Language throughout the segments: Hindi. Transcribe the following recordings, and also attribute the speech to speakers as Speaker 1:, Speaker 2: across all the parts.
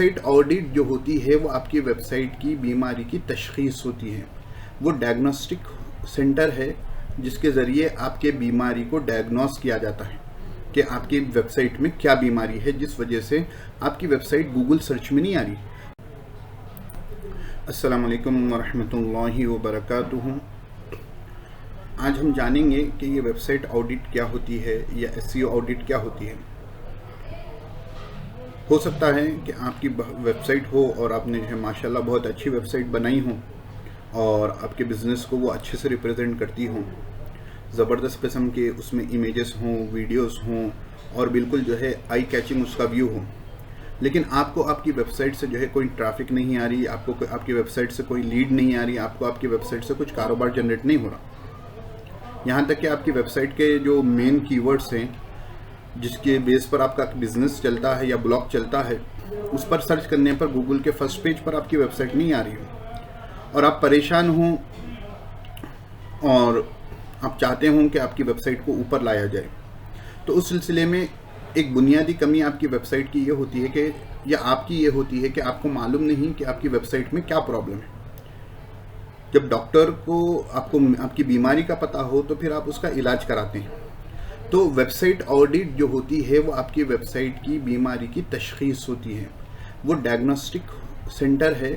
Speaker 1: वेबसाइट ऑडिट जो होती है वो आपकी वेबसाइट की बीमारी की तशख़ीस होती है। वो डायग्नोस्टिक सेंटर है जिसके ज़रिए आपके बीमारी को डायग्नोस किया जाता है कि आपकी वेबसाइट में क्या बीमारी है जिस वजह से आपकी वेबसाइट गूगल सर्च में नहीं आ रही। अस्सलाम वालेकुम वरहमतुल्लाहि वबरकातुहू। आज हम जानेंगे कि ये वेबसाइट ऑडिट क्या होती है या एसईओ ऑडिट क्या होती है। हो सकता है कि आपकी वेबसाइट हो और आपने जो है माशाल्लाह बहुत अच्छी वेबसाइट बनाई हो और आपके बिज़नेस को वो अच्छे से रिप्रेजेंट करती हो, ज़बरदस्त किस्म के उसमें इमेजेस हों, वीडियोस हों और बिल्कुल जो है आई कैचिंग उसका व्यू हो, लेकिन आपको आपकी वेबसाइट से जो है कोई ट्रैफिक नहीं आ रही, आपको आपकी वेबसाइट से कोई लीड नहीं आ रही, आपको आपकी वेबसाइट से कुछ कारोबार जनरेट नहीं हो रहा। यहाँ तक कि आपकी वेबसाइट के जो मेन कीवर्ड्स हैं जिसके बेस पर आपका बिजनेस चलता है या ब्लॉग चलता है, उस पर सर्च करने पर गूगल के फर्स्ट पेज पर आपकी वेबसाइट नहीं आ रही हो और आप परेशान हों और आप चाहते हों कि आपकी वेबसाइट को ऊपर लाया जाए, तो उस सिलसिले में एक बुनियादी कमी आपकी वेबसाइट की ये होती है कि या आपकी ये होती है कि आपको मालूम नहीं कि आपकी वेबसाइट में क्या प्रॉब्लम है। जब डॉक्टर को आपको आपकी बीमारी का पता हो तो फिर आप उसका इलाज कराते हैं। तो वेबसाइट ऑडिट जो होती है वो आपकी वेबसाइट की बीमारी की तशख़ीस होती है। वो डायग्नोस्टिक सेंटर है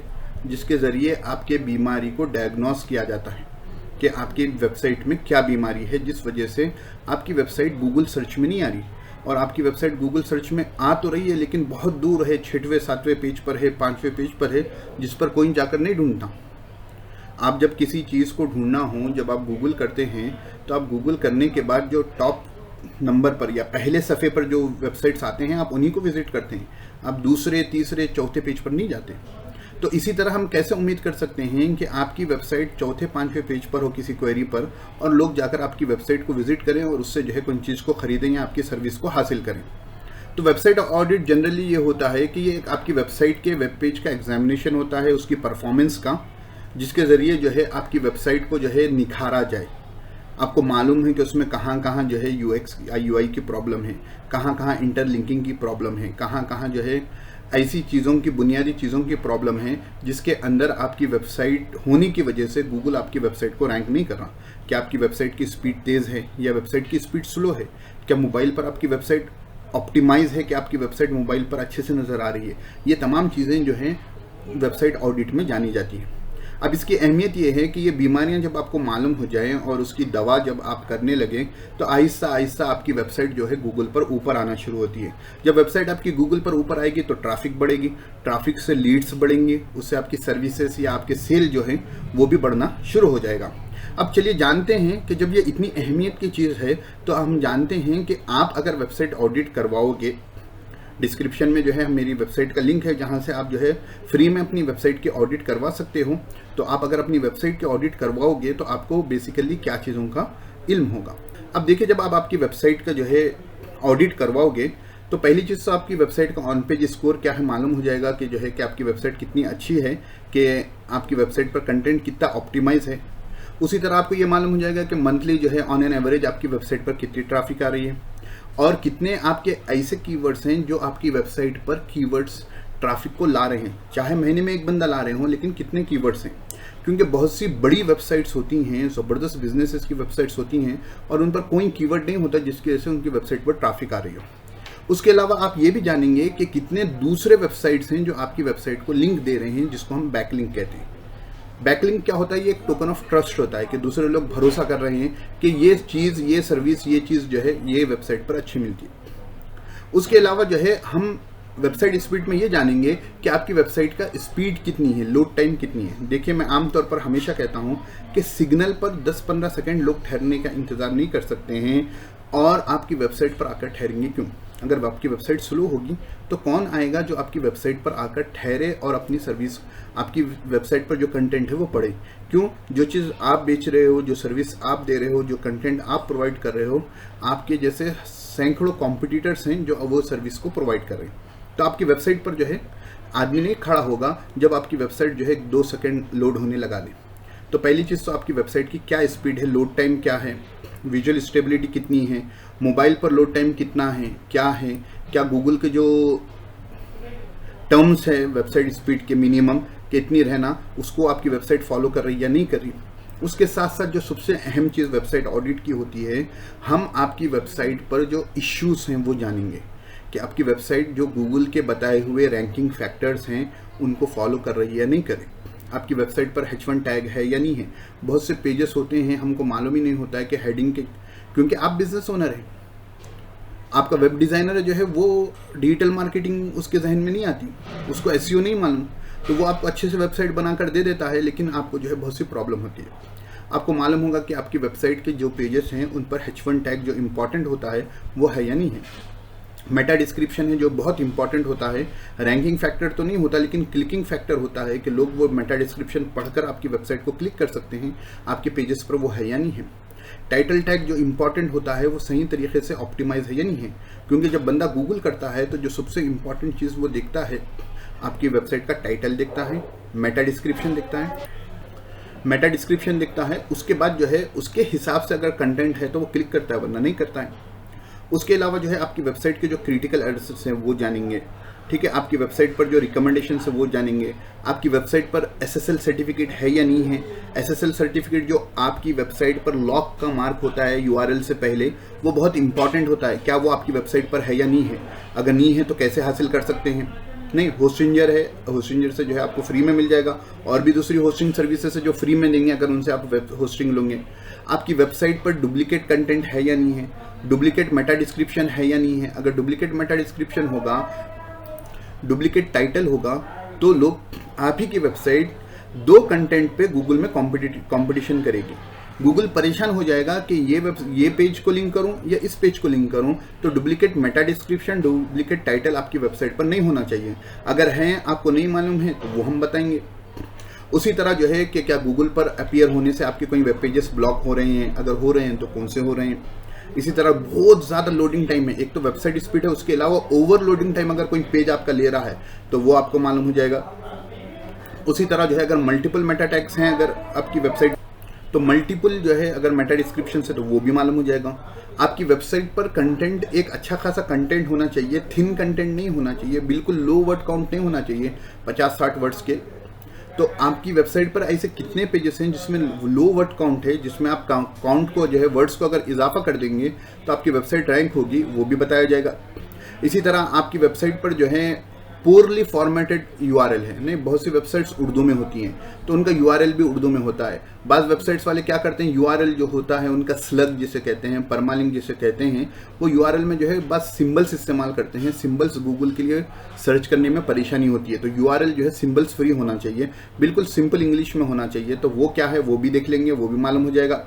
Speaker 1: जिसके ज़रिए आपके बीमारी को डायग्नोस किया जाता है कि आपकी वेबसाइट में क्या बीमारी है जिस वजह से आपकी वेबसाइट गूगल सर्च में नहीं आ रही। और आपकी वेबसाइट गूगल सर्च में आ तो रही है लेकिन बहुत दूर है, 6वें 7वें पेज पर है, 5वें पेज पर है, जिस पर कोई जाकर नहीं ढूंढता। आप जब किसी चीज़ को ढूंढना हो, जब आप गूगल करते हैं तो आप गूगल करने के बाद जो टॉप नंबर पर या पहले सफ़े पर जो वेबसाइट्स आते हैं आप उन्हीं को विजिट करते हैं, आप दूसरे तीसरे चौथे पेज पर नहीं जाते। तो इसी तरह हम कैसे उम्मीद कर सकते हैं कि आपकी वेबसाइट चौथे 5वें पेज पर हो किसी क्वेरी पर और लोग जाकर आपकी वेबसाइट को विजिट करें और उससे जो है कोई चीज़ को ख़रीदें या आपकी सर्विस को हासिल करें। तो वेबसाइट ऑडिट जनरली ये होता है कि ये आपकी वेबसाइट के वेब पेज का एग्जामिनेशन होता है, उसकी परफॉर्मेंस का, जिसके ज़रिए जो है आपकी वेबसाइट को जो है निखारा जाए। आपको मालूम है कि उसमें कहाँ कहाँ जो है यूएक्स या यूआई की प्रॉब्लम है, कहाँ कहाँ इंटरलिंकिंग की प्रॉब्लम है, कहाँ कहाँ जो है ऐसी चीज़ों की बुनियादी चीज़ों की प्रॉब्लम है जिसके अंदर आपकी वेबसाइट होने की वजह से गूगल आपकी वेबसाइट को रैंक नहीं कर रहा। क्या आपकी वेबसाइट की स्पीड तेज़ है या वेबसाइट की स्पीड स्लो है? क्या मोबाइल पर आपकी वेबसाइट ऑप्टिमाइज़ है कि आपकी वेबसाइट मोबाइल पर अच्छे से नज़र आ रही है? ये तमाम चीज़ें जो हैं वेबसाइट ऑडिट में जानी जाती हैं। अब इसकी अहमियत ये है कि ये बीमारियां जब आपको मालूम हो जाएं और उसकी दवा जब आप करने लगें तो आहिस्ता आहिस्ता आपकी वेबसाइट जो है गूगल पर ऊपर आना शुरू होती है। जब वेबसाइट आपकी गूगल पर ऊपर आएगी तो ट्रैफिक बढ़ेगी, ट्रैफिक से लीड्स बढ़ेंगे, उससे आपकी सर्विसेज या आपके सेल जो है वो भी बढ़ना शुरू हो जाएगा। अब चलिए जानते हैं कि जब ये इतनी अहमियत की चीज़ है तो हम जानते हैं कि आप अगर वेबसाइट ऑडिट करवाओगे, डिस्क्रिप्शन में जो है मेरी वेबसाइट का लिंक है जहां से आप जो है फ्री में अपनी वेबसाइट की ऑडिट करवा सकते हो। तो आप अगर अपनी वेबसाइट की ऑडिट करवाओगे तो आपको बेसिकली क्या चीज़ों का इल्म होगा। अब देखिए, जब आप आपकी वेबसाइट का जो है ऑडिट करवाओगे तो पहली चीज़ तो आपकी वेबसाइट का ऑन पेज स्कोर क्या है मालूम हो जाएगा कि जो है कि आपकी वेबसाइट कितनी अच्छी है, कि आपकी वेबसाइट पर कंटेंट कितना ऑप्टिमाइज है। उसी तरह आपको ये मालूम हो जाएगा कि मंथली जो है ऑन एन एवरेज आपकी वेबसाइट पर कितनी ट्रैफिक आ रही है और कितने आपके ऐसे कीवर्ड्स हैं जो आपकी वेबसाइट पर कीवर्ड्स ट्रैफिक को ला रहे हैं। चाहे महीने में एक बंदा ला रहे हो, लेकिन कितने कीवर्ड्स हैं, क्योंकि बहुत सी बड़ी वेबसाइट्स होती हैं, ज़बरदस्त बिजनेसेस की वेबसाइट्स होती हैं और उन पर कोई कीवर्ड नहीं होता जिसकी वजह से उनकी वेबसाइट पर ट्रैफिक आ रही हो। उसके अलावा आप ये भी जानेंगे कि कितने दूसरे वेबसाइट्स हैं जो आपकी वेबसाइट को लिंक दे रहे हैं, जिसको हम बैकलिंक कहते हैं। बैकलिंक क्या होता है? ये एक टोकन ऑफ ट्रस्ट होता है कि दूसरे लोग भरोसा कर रहे हैं कि ये चीज़, ये सर्विस, ये चीज़ जो है ये वेबसाइट पर अच्छी मिलती है। उसके अलावा जो है हम वेबसाइट स्पीड में ये जानेंगे कि आपकी वेबसाइट का स्पीड कितनी है, लोड टाइम कितनी है। देखिए, मैं आमतौर पर हमेशा कहता हूँ कि सिग्नल पर 10-15 सेकेंड लोग ठहरने का इंतज़ार नहीं कर सकते हैं और आपकी वेबसाइट पर आकर ठहरेंगे क्यों? अगर आपकी वेबसाइट स्लो होगी तो कौन आएगा जो आपकी वेबसाइट पर आकर ठहरे और अपनी सर्विस, आपकी वेबसाइट पर जो कंटेंट है वो पढ़े? क्यों? जो चीज़ आप बेच रहे हो, जो सर्विस आप दे रहे हो, जो कंटेंट आप प्रोवाइड कर रहे हो, आपके जैसे सैकड़ों कॉम्पिटिटर्स हैं जो वो सर्विस को प्रोवाइड कर रहे हैं। तो आपकी वेबसाइट पर जो है आदमी नहीं खड़ा होगा जब आपकी वेबसाइट जो है 2 सेकेंड लोड होने लगा दे। तो पहली चीज़ तो आपकी वेबसाइट की क्या स्पीड है, लोड टाइम क्या है, विजुअल स्टेबिलिटी कितनी है, मोबाइल पर लोड टाइम कितना है, क्या गूगल के जो टर्म्स है वेबसाइट स्पीड के मिनिमम कितनी रहना, उसको आपकी वेबसाइट फॉलो कर रही है या नहीं कर रही। उसके साथ साथ जो सबसे अहम चीज़ वेबसाइट ऑडिट की होती है, हम आपकी वेबसाइट पर जो इश्यूज हैं वो जानेंगे कि आपकी वेबसाइट जो गूगल के बताए हुए रैंकिंग फैक्टर्स हैं उनको फॉलो कर रही है या नहीं कर रही, आपकी वेबसाइट पर H1 टैग है या नहीं है। बहुत से पेजेस होते हैं हमको मालूम ही नहीं होता है कि हेडिंग के, क्योंकि आप बिजनेस ओनर हैं, आपका वेब डिज़ाइनर जो है वो डिजिटल मार्केटिंग उसके जहन में नहीं आती, उसको SEO नहीं मालूम, तो वो आपको अच्छे से वेबसाइट बनाकर दे देता है, लेकिन आपको जो है बहुत सी प्रॉब्लम होती है। आपको मालूम होगा कि आपकी वेबसाइट के जो पेजेस हैं उन पर H1 टैग जो इम्पॉर्टेंट होता है वो है या नहीं है। मेटा डिस्क्रिप्शन है जो बहुत इंपॉर्टेंट होता है, रैंकिंग फैक्टर तो नहीं होता लेकिन क्लिकिंग फैक्टर होता है कि लोग वो मेटा डिस्क्रिप्शन पढ़कर आपकी वेबसाइट को क्लिक कर सकते हैं, आपके पेजेस पर वो है या नहीं है। टाइटल टैग जो इंपॉर्टेंट होता है वो सही तरीके से ऑप्टिमाइज है या नहीं है, क्योंकि जब बंदा गूगल करता है तो जो सबसे इंपॉर्टेंट चीज़ वो देखता है आपकी वेबसाइट का टाइटल देखता है, मेटा डिस्क्रिप्शन देखता है, मेटा डिस्क्रिप्शन देखता है, उसके बाद जो है उसके हिसाब से अगर कंटेंट है तो वो क्लिक करता है वरना नहीं करता है। उसके अलावा जो है आपकी वेबसाइट के जो क्रिटिकल एरर्स हैं वो जानेंगे, ठीक है, आपकी वेबसाइट पर जो रिकमेंडेशन है वो जानेंगे, आपकी वेबसाइट पर SSL सर्टिफिकेट है या नहीं है। SSL सर्टिफिकेट जो आपकी वेबसाइट पर लॉक का मार्क होता है URL से पहले, वो बहुत इंपॉर्टेंट होता है, क्या वो आपकी वेबसाइट पर है या नहीं है। अगर नहीं है तो कैसे हासिल कर सकते हैं, नहीं होस्टिंजर है, होस्टिंजर से जो है आपको फ्री में मिल जाएगा, और भी दूसरी होस्टिंग सर्विसेज है जो फ्री में देंगे अगर उनसे आप वेब होस्टिंग लोगे। आपकी वेबसाइट पर डुप्लीकेट कंटेंट है या नहीं है, डुप्लीकेट मेटा डिस्क्रिप्शन है या नहीं है। अगर डुप्लीकेट मेटा डिस्क्रिप्शन होगा, डुप्लीकेट टाइटल होगा, तो लोग आप ही की वेबसाइट दो कंटेंट पे गूगल में कंपटीशन करेगी। गूगल परेशान हो जाएगा कि ये पेज को लिंक करूं या इस पेज को लिंक करूं, तो duplicate Meta description, duplicate title आपकी वेबसाइट पर नहीं होना चाहिए। अगर हैं, आपको नहीं मालूम है तो वो हम बताएंगे। उसी तरह जो है कि क्या गूगल पर अपीयर होने से आपके कोई वेब पेजेस ब्लॉक हो रहे हैं, अगर हो रहे हैं तो कौन से हो रहे हैं। इसी तरह बहुत ज़्यादा लोडिंग टाइम है, एक तो वेबसाइट स्पीड है, उसके अलावा ओवर लोडिंग टाइम अगर कोई पेज आपका ले रहा है तो वो आपको मालूम हो जाएगा। उसी तरह जो है अगर मल्टीपल मेटा टैग्स हैं अगर आपकी वेबसाइट, तो मल्टीपल जो है अगर मेटा डिस्क्रिप्शन से तो वो भी मालूम हो जाएगा। आपकी वेबसाइट पर कंटेंट एक अच्छा खासा कंटेंट होना चाहिए, थिन कंटेंट नहीं होना चाहिए, बिल्कुल लो वर्ड काउंट नहीं होना चाहिए 50-60 वर्ड्स के। तो आपकी वेबसाइट पर ऐसे कितने पेजेस हैं जिसमें लो वर्ड काउंट है, जिसमें आप काउंट को जो है वर्ड्स को अगर इजाफा कर देंगे तो आपकी वेबसाइट रैंक होगी, वो भी बताया जाएगा। इसी तरह आपकी वेबसाइट पर जो है पोरली फॉर्मेटेड URL है, नहीं बहुत सी वेबसाइट्स उर्दू में होती हैं तो उनका URL भी उर्दू में होता है। बाज़ वेबसाइट्स वाले क्या करते हैं, URL जो होता है उनका स्लग जिसे कहते हैं, परमालिंक जिसे कहते हैं, वो URL में जो है बस सिंबल्स इस्तेमाल करते हैं। सिंबल्स गूगल के लिए सर्च करने में परेशानी होती है, तो URL जो है सिंबल्स फ्री होना चाहिए, बिल्कुल सिंपल इंग्लिश में होना चाहिए। तो वो क्या है वो भी देख लेंगे, वो भी मालूम हो जाएगा।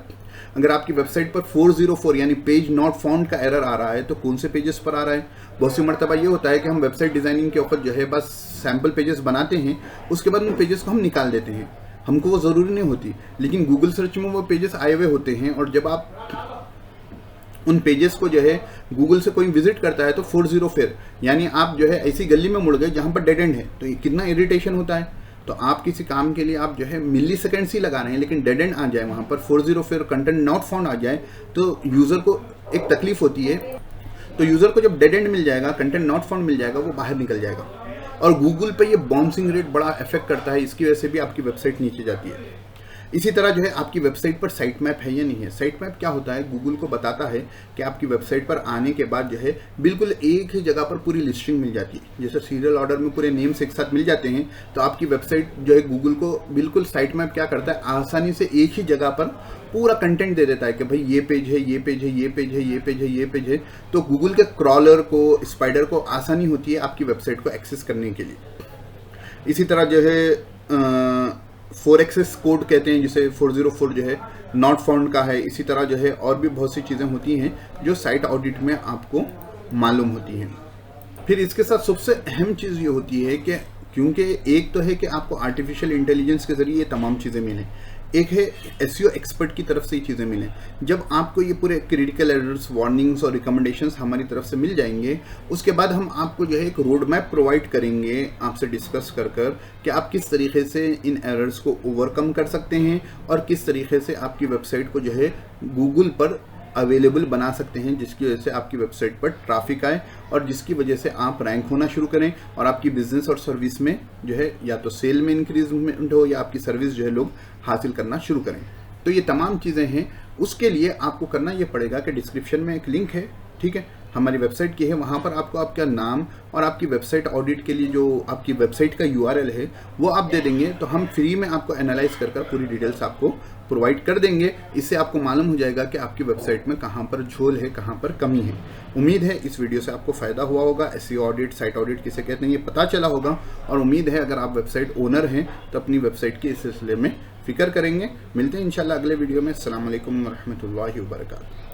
Speaker 1: अगर आपकी वेबसाइट पर 404 यानी पेज नॉट फाउंड का एरर आ रहा है तो कौन से पेजेस पर आ रहा है। बहुत सी मरतबा ये होता है कि हम वेबसाइट डिज़ाइनिंग के वक्त जो है बस सैम्पल पेजेस बनाते हैं, उसके बाद उन पेजेस को हम निकाल देते हैं, हमको वो ज़रूरी नहीं होती, लेकिन गूगल सर्च में वो पेजेस आए हुए होते हैं। और जब आप उन पेजेस को जो है गूगल से कोई विजिट करता है तो 404 यानी आप जो है ऐसी गली में मुड़ गए जहाँ पर डेड एंड है, तो कितना इरिटेशन होता है। तो आप किसी काम के लिए आप जो है मिली सेकेंड्स ही लगा रहे हैं, लेकिन डेड एंड आ जाए वहाँ पर 404 कंटेंट नॉट फाउंड आ जाए तो यूज़र को एक तकलीफ होती है। तो यूज़र को जब डेड एंड मिल जाएगा, कंटेंट नॉट फाउंड मिल जाएगा, वो बाहर निकल जाएगा। और गूगल पे ये बाउंसिंग रेट बड़ा इफेक्ट करता है, इसकी वजह से भी आपकी वेबसाइट नीचे जाती है। इसी तरह जो है आपकी वेबसाइट पर साइट मैप है या नहीं है। साइट मैप क्या होता है, गूगल को बताता है कि आपकी वेबसाइट पर आने के बाद जो है बिल्कुल एक ही जगह पर पूरी लिस्टिंग मिल जाती है। जैसे सीरियल ऑर्डर में पूरे नेम्स एक साथ मिल जाते हैं, तो आपकी वेबसाइट जो है गूगल को बिल्कुल साइट मैप क्या करता है, आसानी से एक ही जगह पर पूरा कंटेंट दे देता है कि भाई ये पेज है, ये पेज है, ये पेज है, ये पेज है, ये पेज है। तो गूगल के क्रॉलर को, स्पाइडर को आसानी होती है आपकी वेबसाइट को एक्सेस करने के लिए। इसी तरह जो है 4xs कोड कहते हैं जिसे 404 जो है नॉट फाउंड का है। इसी तरह जो है और भी बहुत सी चीज़ें होती हैं जो साइट ऑडिट में आपको मालूम होती हैं। फिर इसके साथ सबसे अहम चीज़ ये होती है कि क्योंकि एक तो है कि आपको आर्टिफिशियल इंटेलिजेंस के ज़रिए ये तमाम चीज़ें मिलें, एक है SEO एक्सपर्ट की तरफ से ये चीज़ें मिलें। जब आपको ये पूरे क्रिटिकल एरर्स, वार्निंग्स और रिकमेंडेशंस हमारी तरफ से मिल जाएंगे, उसके बाद हम आपको जो है एक रोड मैप प्रोवाइड करेंगे आपसे डिस्कस कर कि आप किस तरीके से इन एरर्स को ओवरकम कर सकते हैं और किस तरीके से आपकी वेबसाइट को जो है गूगल पर अवेलेबल बना सकते हैं, जिसकी वजह से आपकी वेबसाइट पर ट्रैफिक आए और जिसकी वजह से आप रैंक होना शुरू करें और आपकी बिजनेस और सर्विस में जो है या तो सेल में इंक्रीजमेंट हो या आपकी सर्विस जो है लोग हासिल करना शुरू करें। तो ये तमाम चीज़ें हैं। उसके लिए आपको करना ये पड़ेगा कि डिस्क्रिप्शन में एक लिंक है, ठीक है, हमारी वेबसाइट की है, वहाँ पर आपको आपका नाम और आपकी वेबसाइट ऑडिट के लिए जो आपकी वेबसाइट का URL है वो आप दे देंगे, तो हम फ्री में आपको एनालाइज कर पूरी डिटेल्स आपको प्रोवाइड कर देंगे। इससे आपको मालूम हो जाएगा कि आपकी वेबसाइट में कहाँ पर झोल है, कहाँ पर कमी है। उम्मीद है इस वीडियो से आपको फ़ायदा हुआ होगा। SEO ऑडिट, साइट ऑडिट किसे कहते हैं ये पता चला होगा, और उम्मीद है अगर आप वेबसाइट ओनर हैं तो अपनी वेबसाइट के इस सिलसिले में फ़िक्र करेंगे। मिलते हैं इंशाल्लाह अगले वीडियो में। अस्सलाम वालेकुम रहमतुल्लाहि व बरकातहू।